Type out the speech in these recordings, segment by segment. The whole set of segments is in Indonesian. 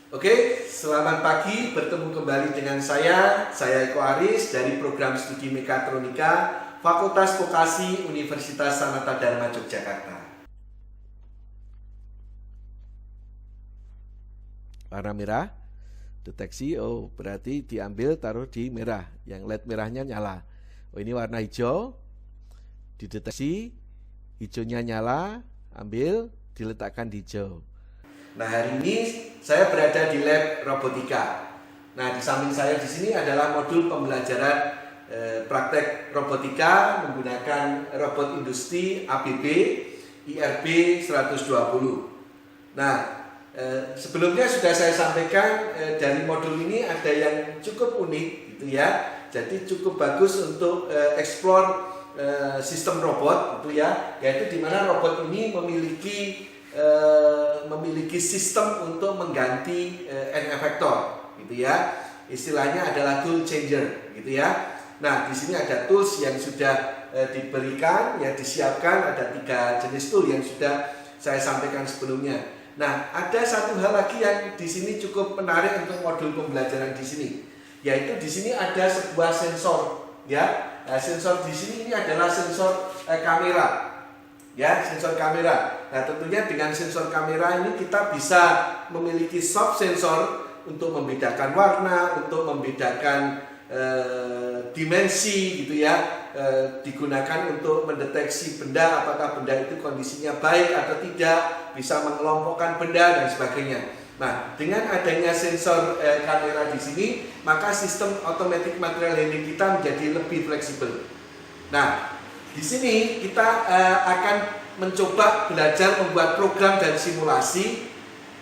Oke, selamat pagi. Bertemu kembali dengan saya Eko Aris dari program studi Mekatronika Fakultas Vokasi Universitas Sanata Dharma Yogyakarta. Warna merah, deteksi, oh berarti diambil taruh di merah, yang LED merahnya nyala. Oh ini warna hijau, dideteksi, hijaunya nyala, ambil, diletakkan di hijau. Nah, hari ini saya berada di lab robotika. Nah, di samping saya di sini adalah modul pembelajaran praktek robotika menggunakan robot industri ABB IRB 120. Nah, sebelumnya sudah saya sampaikan dari modul ini ada yang cukup unik gitu ya. Jadi cukup bagus untuk explore sistem robot gitu ya, yaitu di mana robot ini memiliki sistem untuk mengganti N-efektor gitu ya. Istilahnya adalah tool changer gitu ya. Nah, di sini ada tools yang sudah diberikan, yang disiapkan, ada 3 jenis tool yang sudah saya sampaikan sebelumnya. Nah, ada satu hal lagi yang di sini cukup menarik untuk modul pembelajaran di sini, yaitu di sini ada sebuah sensor ya. Nah, sensor di sini ini adalah sensor kamera. Ya, sensor kamera. Nah, tentunya dengan sensor kamera ini kita bisa memiliki sub sensor untuk membedakan warna, untuk membedakan dimensi gitu ya. Digunakan untuk mendeteksi benda, apakah benda itu kondisinya baik atau tidak, bisa mengelompokkan benda dan sebagainya. Nah, dengan adanya sensor kamera di sini, maka sistem automatic material handling kita menjadi lebih fleksibel. Nah, di sini kita akan mencoba belajar membuat program dan simulasi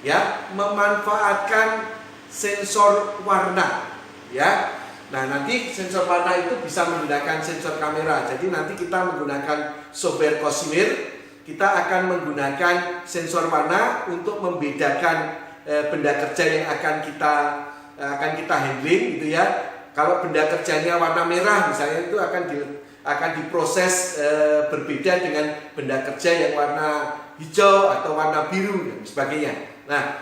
ya, memanfaatkan sensor warna ya. Nah, nanti sensor warna itu bisa menggunakan sensor kamera. Jadi nanti kita menggunakan software Cosmere, kita akan menggunakan sensor warna untuk membedakan benda kerja yang akan kita handling gitu ya. Kalau benda kerjanya warna merah misalnya, itu akan diproses berbeda dengan benda kerja yang warna hijau atau warna biru dan sebagainya. Nah,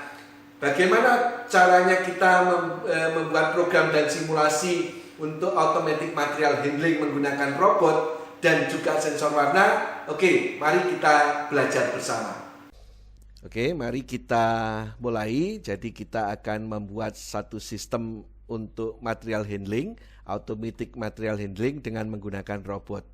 bagaimana caranya kita membuat program dan simulasi untuk automatic material handling menggunakan robot dan juga sensor warna? Oke, mari kita belajar bersama. Oke, mari kita mulai. Jadi kita akan membuat satu sistem untuk material handling, automatic material handling dengan menggunakan robot.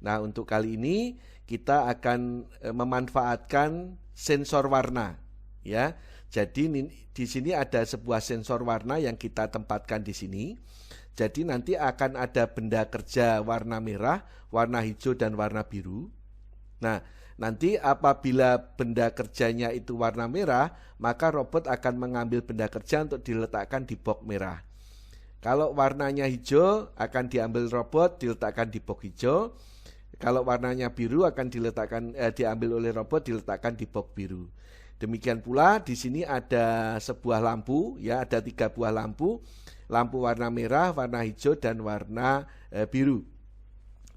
Nah, untuk kali ini kita akan memanfaatkan sensor warna ya. Jadi di sini ada sebuah sensor warna yang kita tempatkan di sini. Jadi nanti akan ada benda kerja warna merah, warna hijau dan warna biru. Nah, nanti apabila benda kerjanya itu warna merah, maka robot akan mengambil benda kerja untuk diletakkan di box merah. Kalau warnanya hijau akan diambil robot diletakkan di box hijau. Kalau warnanya biru akan diambil oleh robot diletakkan di box biru. Demikian pula di sini ada sebuah lampu ya, ada 3 buah lampu. Lampu warna merah, warna hijau dan warna biru.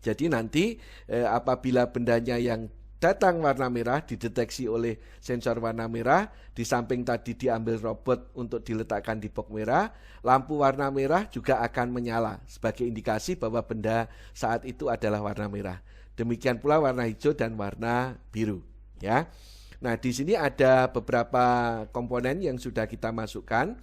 Jadi nanti apabila bendanya yang datang warna merah dideteksi oleh sensor warna merah, di samping tadi diambil robot untuk diletakkan di box merah, lampu warna merah juga akan menyala sebagai indikasi bahwa benda saat itu adalah warna merah. Demikian pula warna hijau dan warna biru ya. Nah, di sini ada beberapa komponen yang sudah kita masukkan.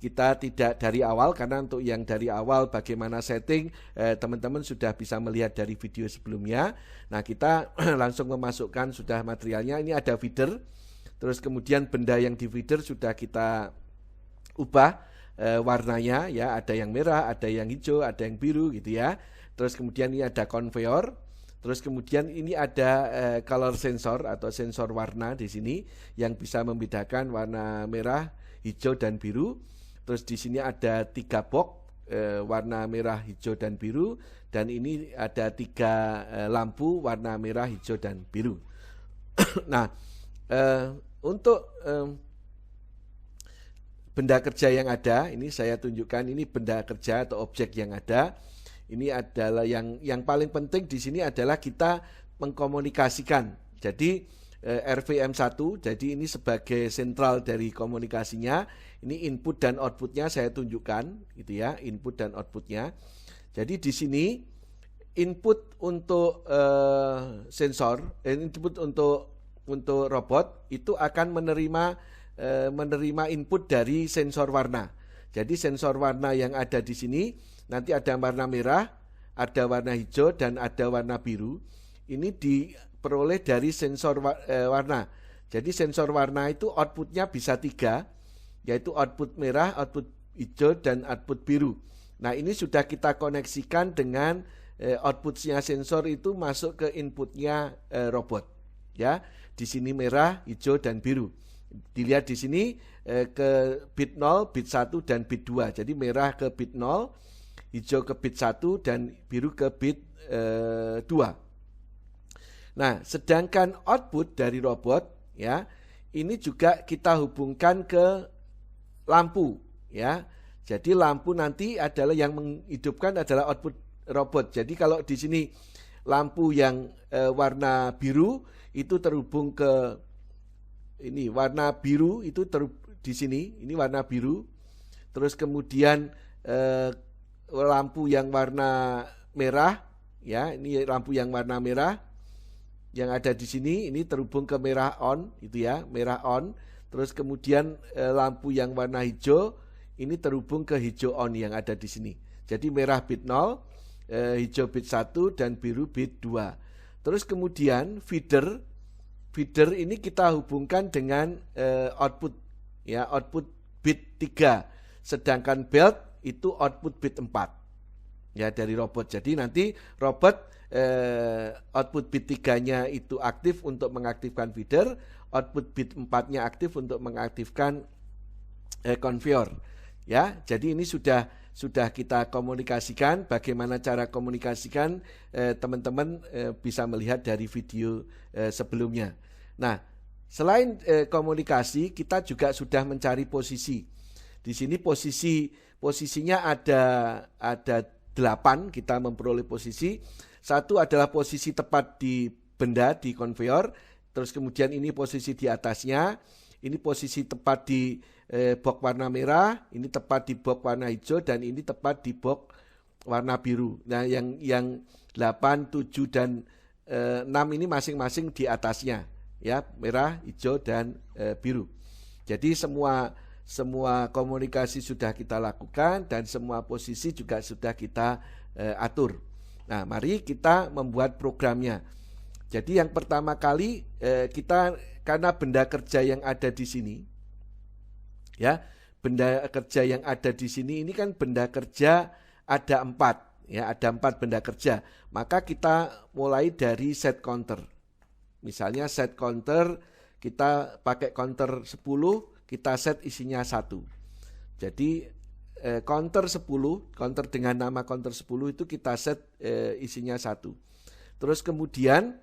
Kita tidak dari awal, karena untuk yang dari awal bagaimana setting teman-teman sudah bisa melihat dari video sebelumnya. Nah, kita langsung memasukkan sudah materialnya. Ini ada feeder, terus kemudian benda yang di feeder sudah kita ubah warnanya ya, ada yang merah, ada yang hijau, ada yang biru gitu ya. Terus kemudian ini ada konveyor. Terus kemudian ini ada color sensor atau sensor warna di sini yang bisa membedakan warna merah, hijau dan biru. Terus di sini ada 3 box warna merah, hijau dan biru, dan ini ada 3 lampu warna merah, hijau dan biru. Nah, untuk benda kerja yang ada, ini saya tunjukkan, ini benda kerja atau objek yang ada. Ini adalah yang paling penting di sini adalah kita mengkomunikasikan. Jadi RVM1, jadi ini sebagai sentral dari komunikasinya. Ini input dan outputnya saya tunjukkan, gitu ya, input dan outputnya. Jadi di sini input untuk sensor, input untuk robot itu akan menerima input dari sensor warna. Jadi sensor warna yang ada di sini nanti ada warna merah, ada warna hijau dan ada warna biru. Ini diperoleh dari sensor warna. Jadi sensor warna itu outputnya bisa 3, yaitu output merah, output hijau dan output biru. Nah ini sudah kita koneksikan dengan outputnya sensor itu masuk ke inputnya robot. Ya, di sini merah, hijau dan biru. Dilihat di sini ke bit 0, bit 1 dan bit 2. Jadi merah ke bit 0, hijau ke bit 1 dan biru ke bit 2. Nah, sedangkan output dari robot ya, ini juga kita hubungkan ke lampu ya. Jadi lampu nanti adalah yang menghidupkan adalah output robot. Jadi kalau di sini lampu yang warna biru itu terhubung ke ini warna biru itu di sini, ini warna biru. Terus kemudian lampu yang warna merah ya, ini lampu yang warna merah yang ada di sini ini terhubung ke merah on, itu ya, merah on. Terus kemudian lampu yang warna hijau ini terhubung ke hijau on yang ada di sini. Jadi merah bit 0, hijau bit 1 dan biru bit 2. Terus kemudian feeder ini kita hubungkan dengan output ya, output bit 3. Sedangkan belt itu output bit 4. Ya, dari robot. Jadi nanti robot output bit 3-nya itu aktif untuk mengaktifkan feeder, output bit 4-nya aktif untuk mengaktifkan conveyor. Ya, jadi ini sudah kita komunikasikan. Bagaimana cara komunikasikan, teman-teman bisa melihat dari video sebelumnya. Nah, selain komunikasi, kita juga sudah mencari posisi. Di sini posisinya ada 8, kita memperoleh posisi. Satu adalah posisi tepat di benda, di konveyor. Terus kemudian ini posisi di atasnya. Ini posisi tepat di box warna merah. Ini tepat di box warna hijau. Dan ini tepat di box warna biru. Nah yang 8, 7, dan 6 ini masing-masing di atasnya. Ya, merah, hijau, dan biru. Jadi semua komunikasi sudah kita lakukan. Dan semua posisi juga sudah kita atur. Nah, mari kita membuat programnya. Jadi yang pertama kali kita, karena benda kerja yang ada di sini, ya, benda kerja yang ada di sini ini kan benda kerja ada 4, ya, ada 4 benda kerja. Maka kita mulai dari set counter. Misalnya set counter kita pakai counter 10, kita set isinya 1. Jadi counter 10, counter dengan nama counter 10 itu kita set isinya 1. Terus kemudian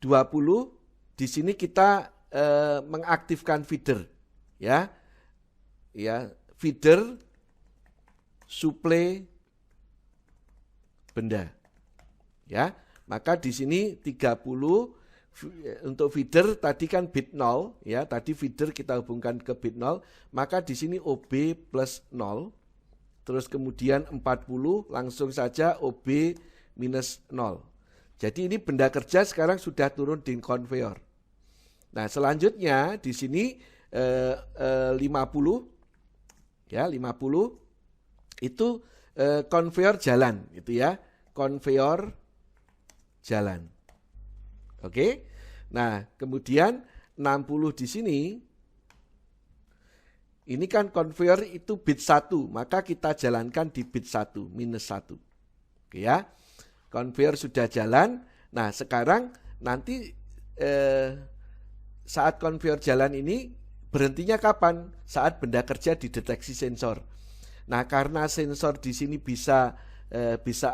20 di sini kita mengaktifkan feeder, ya. Ya, feeder supply benda. Ya. Maka di sini 30 untuk feeder tadi kan bit 0 ya, tadi feeder kita hubungkan ke bit 0, maka di sini OB plus 0. Terus kemudian 40 langsung saja OB minus 0. Jadi ini benda kerja sekarang sudah turun di konveyor. Nah, selanjutnya di sini 50 ya, 50 itu konveyor jalan gitu ya. Konveyor jalan. Oke. Nah, kemudian 60 di sini ini kan konveyor itu bit 1, maka kita jalankan di bit 1, minus 1. Oke ya. Konveyor sudah jalan. Nah, sekarang nanti saat konveyor jalan ini berhentinya kapan? Saat benda kerja dideteksi sensor. Nah, karena sensor di sini bisa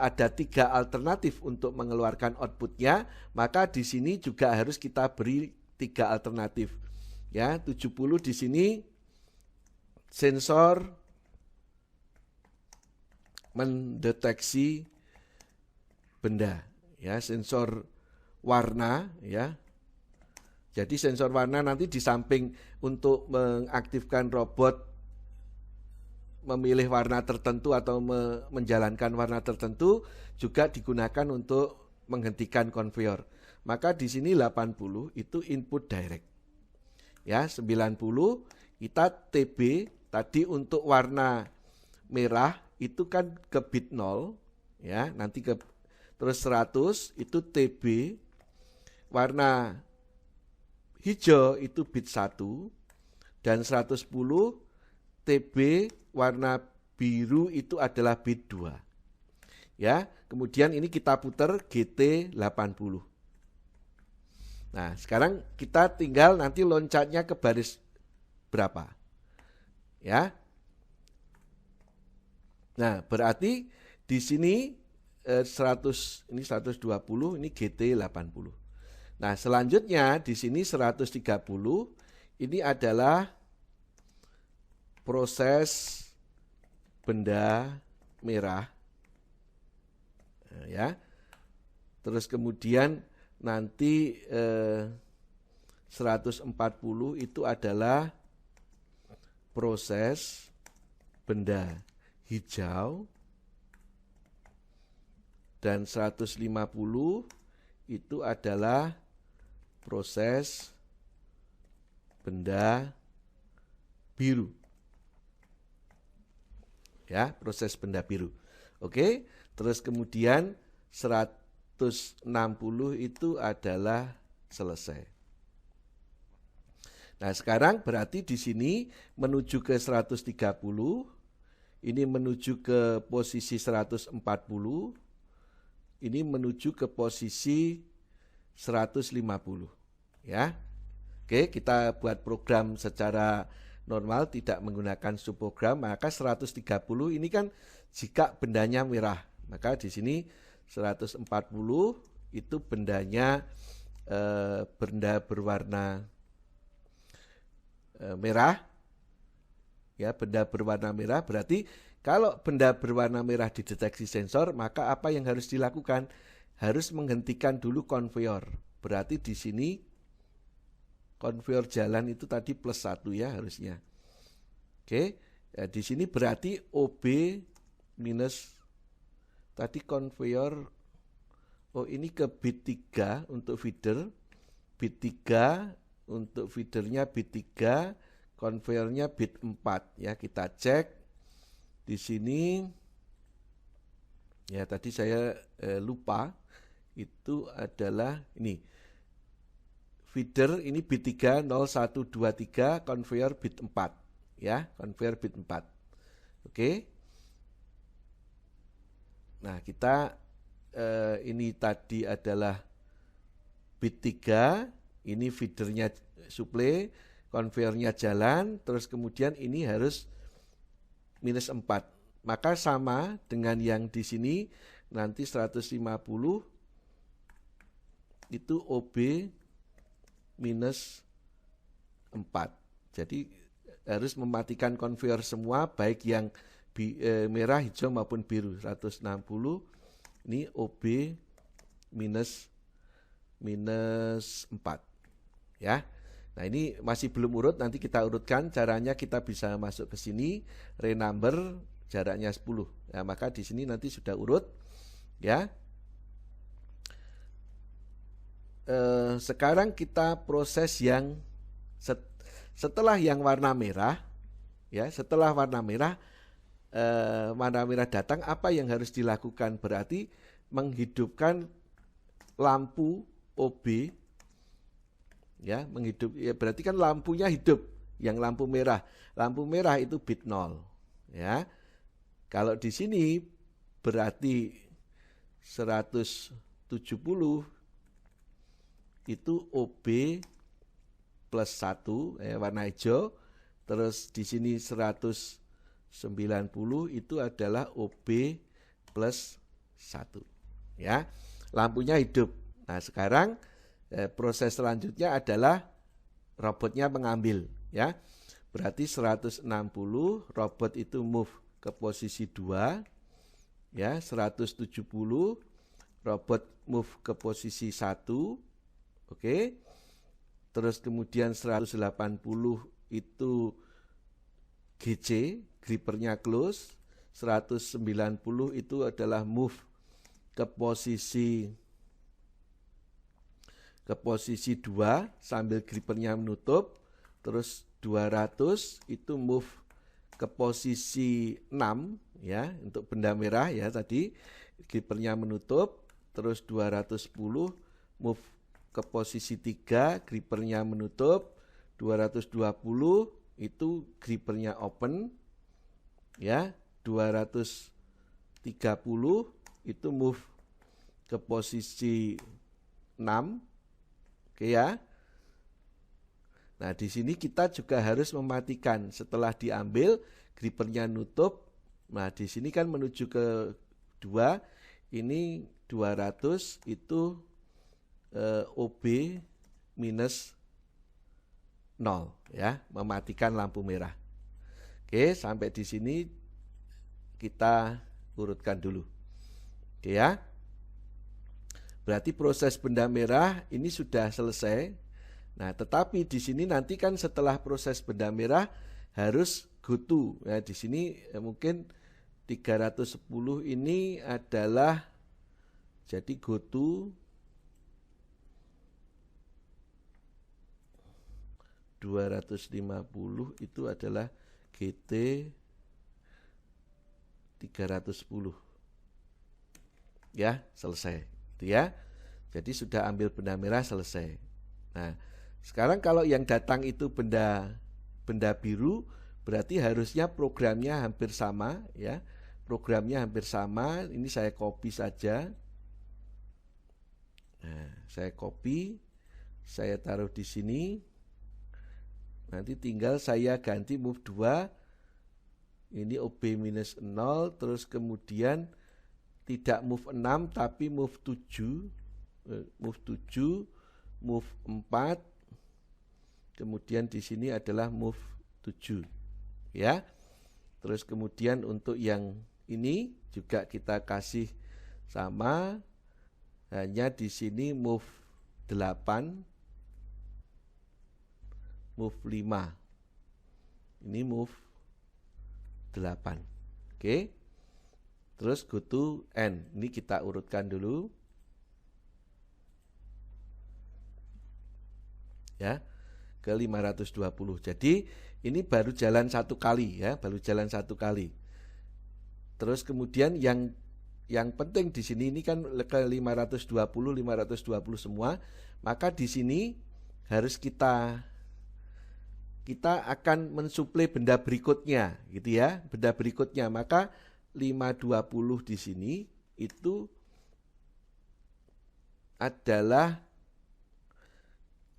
ada 3 alternatif untuk mengeluarkan outputnya, maka di sini juga harus kita beri 3 alternatif. Ya, 70 di sini sensor mendeteksi benda, ya, sensor warna, ya, Jadi sensor warna nanti di samping untuk mengaktifkan robot memilih warna tertentu atau menjalankan warna tertentu, juga digunakan untuk menghentikan konveyor. Maka di sini 80 itu input direct. Ya, 90 kita TB tadi untuk warna merah itu kan ke bit 0 ya, nanti ke terus 100 itu TB, warna hijau itu bit 1 dan 110 TB warna biru itu adalah bit 2. Ya, kemudian ini kita putar GT 80. Nah, sekarang kita tinggal nanti loncatnya ke baris berapa. Ya. Nah, berarti di sini 100 ini 120, ini GT 80. Nah, selanjutnya di sini 130 ini adalah proses benda merah. Ya. Terus kemudian nanti 140 itu adalah proses benda hijau, dan 150 itu adalah proses benda biru. Ya, proses benda biru. Oke, terus kemudian 160 itu adalah selesai. Nah, sekarang berarti di sini menuju ke 130, ini menuju ke posisi 140, ini menuju ke posisi 150, ya. Oke, kita buat program secara normal, tidak menggunakan subprogram, maka 130 ini kan jika bendanya merah, maka di sini 140 itu bendanya benda berwarna merah. Ya, benda berwarna merah berarti kalau benda berwarna merah dideteksi sensor, maka apa yang harus dilakukan? Harus menghentikan dulu konveyor. Berarti di sini konveyor jalan itu tadi +1 ya harusnya. Oke, ya, di sini berarti OB minus tadi konveyor, oh ini ke bit 3 untuk feeder, bit 3 untuk feedernya bit 3, konveyornya bit 4 ya, kita cek di sini. Ya, tadi saya lupa, itu adalah ini feeder ini bit 3 0123, konveyor bit 4 ya, konveyor bit 4. Oke. Nah, kita ini tadi adalah bit 3, ini feedernya suplai, konveyornya jalan, terus kemudian ini harus minus 4. Maka sama dengan yang di sini, nanti 150 itu OB minus 4. Jadi harus mematikan konveyor semua, baik yang merah, hijau maupun biru. 160 ini OB minus 4 ya. Nah, ini masih belum urut, nanti kita urutkan. Caranya kita bisa masuk ke sini, renumber jaraknya 10 ya, maka di sini nanti sudah urut ya. Sekarang kita proses yang setelah yang warna merah ya, setelah warna merah datang, apa yang harus dilakukan? Berarti menghidupkan lampu OB ya, ya, berarti kan lampunya hidup, yang lampu merah itu bit 0 ya. Kalau di sini berarti 170 itu OB plus 1 warna hijau, terus di sini 190 itu adalah OB plus 1 ya, lampunya hidup. Nah, sekarang proses selanjutnya adalah robotnya mengambil ya. Berarti 160 robot itu move ke posisi 2 ya, 170 robot move ke posisi 1. Oke. terus kemudian 180 itu GC, grippernya close, 190 itu adalah move ke posisi 2 sambil grippernya menutup, terus 200 itu move ke posisi 6 ya untuk benda merah ya tadi grippernya menutup, terus 210 move ke posisi 3 grippernya menutup, 220 itu grippernya open ya, 230 itu move ke posisi 6. Oke ya. Nah, di sini kita juga harus mematikan setelah diambil grippernya nutup. Nah, di sini kan menuju ke 2, ini 200 itu OB minus 0 ya, mematikan lampu merah. Oke, sampai di sini kita urutkan dulu. Oke ya. Berarti proses benda merah ini sudah selesai. Nah, tetapi di sini nanti kan setelah proses benda merah harus go to. Ya, di sini mungkin 310 ini adalah jadi go to 250 itu adalah GT 310. Ya, selesai. Itu ya. Jadi sudah ambil benda merah selesai. Nah, sekarang kalau yang datang itu benda biru, berarti harusnya programnya hampir sama ya. Programnya hampir sama. Ini saya copy saja. Nah, saya copy, saya taruh di sini. Nanti tinggal saya ganti move 2. Ini OB minus 0, terus kemudian tidak move 6 tapi move 7, move 4, kemudian di sini adalah move 7 ya. Terus kemudian untuk yang ini juga kita kasih sama, hanya di sini move 8, move 5, ini move 8. Oke. Terus go to N. Ini kita urutkan dulu. Ya. Ke 520. Jadi ini baru jalan satu kali ya, baru jalan satu kali. Terus kemudian yang penting di sini ini kan ke 520 semua, maka di sini harus kita akan mensuplai benda berikutnya gitu ya, benda berikutnya. Maka 520 di sini itu adalah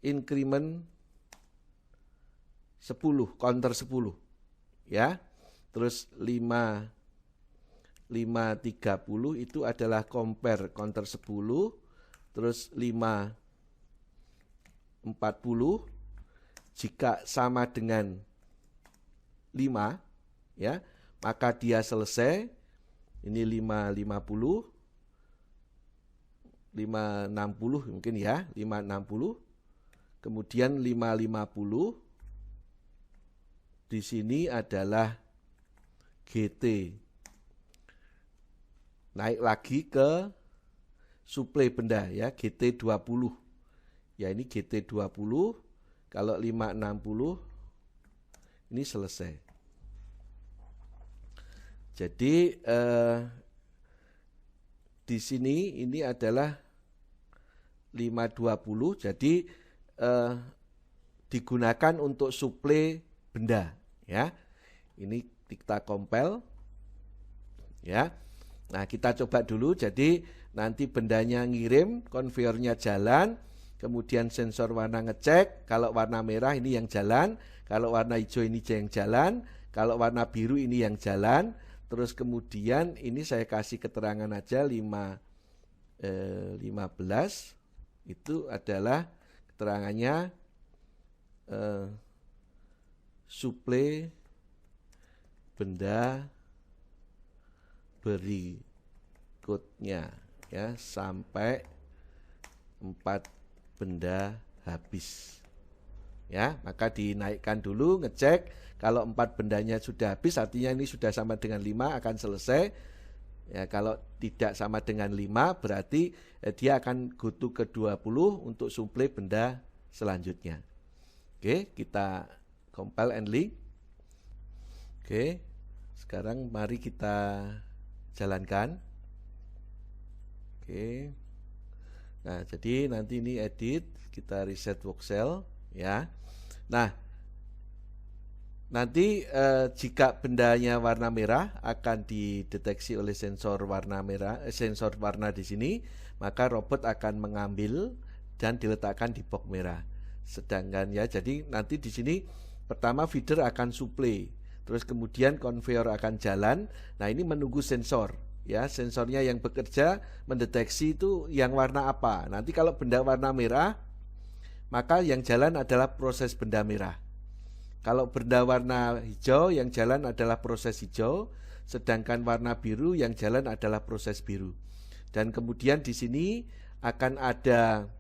increment 10, counter 10 ya. Terus 530 itu adalah compare counter 10, terus 540 jika sama dengan 5 ya, maka dia selesai. Ini 550, 560 mungkin ya, 560. Kemudian 550 di sini adalah GT. Naik lagi ke suplai benda ya, GT 20. Ya, ini GT 20. Kalau 560 ini selesai. Jadi di sini ini adalah 520. Jadi digunakan untuk suplai benda ya. Ini kita compile ya. Nah, kita coba dulu. Jadi nanti bendanya ngirim, konveyornya jalan, kemudian sensor warna ngecek. Kalau warna merah ini yang jalan, kalau warna hijau ini yang jalan, kalau warna biru ini yang jalan. Terus kemudian ini saya kasih keterangan aja 15 itu adalah keterangannya suplai benda berikutnya ya sampai 4 benda habis. ya, maka dinaikkan dulu, ngecek. Kalau 4 bendanya sudah habis, artinya ini sudah sama dengan 5, akan selesai. Ya, kalau tidak sama dengan 5, berarti dia akan go to ke 20 untuk suplai benda selanjutnya. Oke, kita compile and link. Oke, sekarang mari kita jalankan. Oke. Nah, jadi nanti ini edit, kita reset voxel ya. Nah, nanti jika bendanya warna merah akan dideteksi oleh sensor warna merah, sensor warna di sini, maka robot akan mengambil dan diletakkan di box merah. Sedangkan ya, jadi nanti di sini pertama feeder akan suplai, terus kemudian conveyor akan jalan. Nah, ini menunggu sensor. Ya, sensornya yang bekerja mendeteksi itu yang warna apa. Nanti kalau benda warna merah, maka yang jalan adalah proses benda merah. Kalau benda warna hijau, yang jalan adalah proses hijau, sedangkan warna biru yang jalan adalah proses biru. Dan kemudian di sini akan ada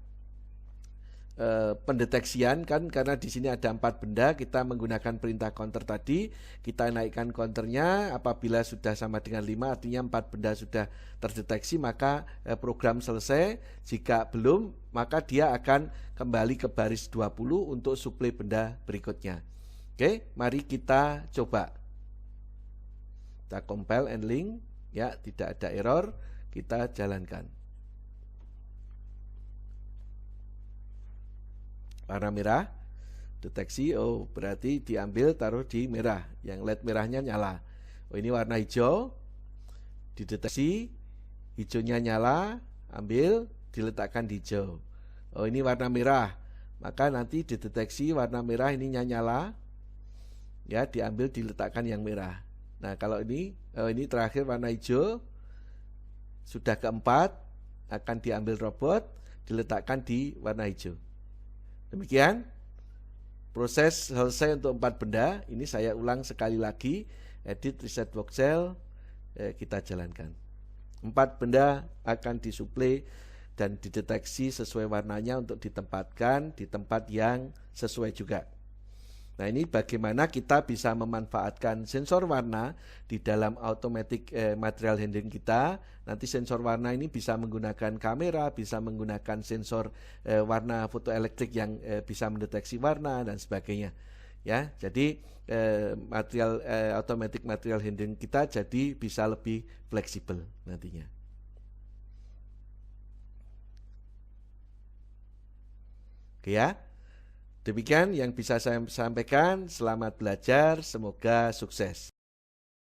pendeteksian kan, karena di sini ada 4 benda, kita menggunakan perintah counter tadi, kita naikkan counternya. Apabila sudah sama dengan 5, artinya 4 benda sudah terdeteksi, maka program selesai. Jika belum, maka dia akan kembali ke baris 20 untuk suplai benda berikutnya. Oke, mari kita coba. Kita compile and link, ya, tidak ada error, kita jalankan. Warna merah, deteksi, oh berarti diambil taruh di merah, yang LED merahnya nyala. Oh ini warna hijau, dideteksi, hijaunya nyala, ambil, diletakkan di hijau. Oh ini warna merah, maka nanti dideteksi warna merah ininya nyala, ya diambil, diletakkan yang merah. Nah kalau ini terakhir warna hijau, sudah keempat, akan diambil robot, diletakkan di warna hijau. Demikian proses selesai untuk 4 benda. Ini saya ulang sekali lagi, edit, reset voxel, kita jalankan. 4 benda akan disuplai dan dideteksi sesuai warnanya untuk ditempatkan di tempat yang sesuai juga. Nah ini bagaimana kita bisa memanfaatkan sensor warna di dalam automatic material handling kita. Nanti sensor warna ini bisa menggunakan kamera, bisa menggunakan sensor warna fotoelektrik yang bisa mendeteksi warna dan sebagainya. Ya, jadi automatic material handling kita jadi bisa lebih fleksibel nantinya. Oke ya. Demikian yang bisa saya sampaikan. Selamat belajar, semoga sukses.